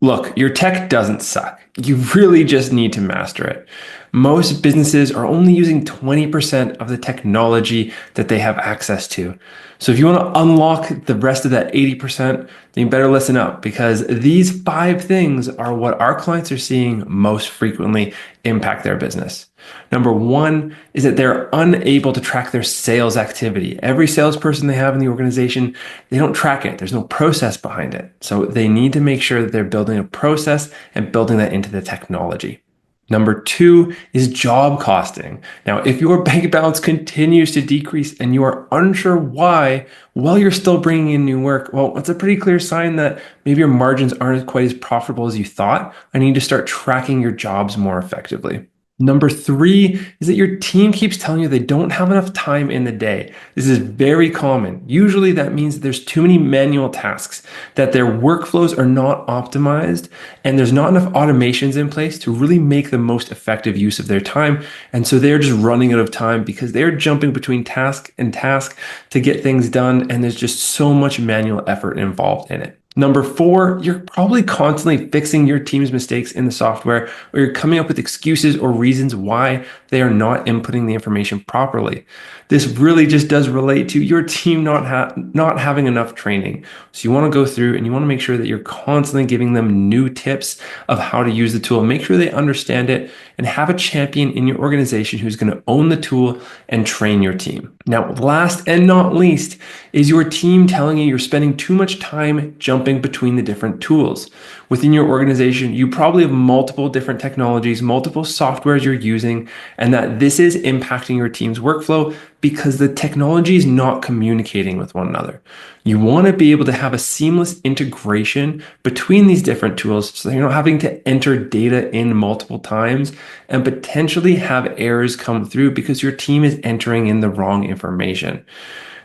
Look, your tech doesn't suck. You really just need to master it. Most businesses are only using 20% of the technology that they have access to. So if you want to unlock the rest of that 80%, then you better listen up because these five things are what our clients are seeing most frequently impact their business. Number one is that they're unable to track their sales activity. Every salesperson they have in the organization, they don't track it. There's no process behind it. So they need to make sure that they're building a process and building that into the technology. Number two is job costing. Now, if your bank balance continues to decrease and you are unsure why while you're still bringing in new work, well, that's a pretty clear sign that maybe your margins aren't quite as profitable as you thought. And you need to start tracking your jobs more effectively. Number three is that your team keeps telling you they don't have enough time in the day. This is very common. Usually that means that there's too many manual tasks, that their workflows are not optimized, and there's not enough automations in place to really make the most effective use of their time. And so they're just running out of time because they're jumping between task and task to get things done. And there's just so much manual effort involved in it. Number four, you're probably constantly fixing your team's mistakes in the software, or you're coming up with excuses or reasons why they are not inputting the information properly. This really just does relate to your team not having enough training. So you want to go through and you want to make sure that you're constantly giving them new tips of how to use the tool. Make sure they understand it and have a champion in your organization who's going to own the tool and train your team. Now, last and not least is your team telling you you're spending too much time jumping between the different tools. Within your organization, you probably have multiple different technologies, multiple softwares you're using, and that this is impacting your team's workflow because the technology is not communicating with one another. You want to be able to have a seamless integration between these different tools so you're not having to enter data in multiple times and potentially have errors come through because your team is entering in the wrong information.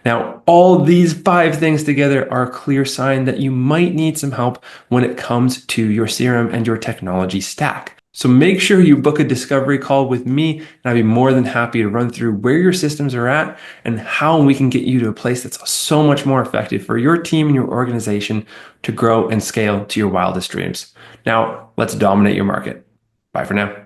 Now, all these five things together are a clear sign that you might need some help when it comes to your CRM and your technology stack. So make sure you book a discovery call with me, and I'd be more than happy to run through where your systems are at and how we can get you to a place that's so much more effective for your team and your organization to grow and scale to your wildest dreams. Now, let's dominate your market. Bye for now.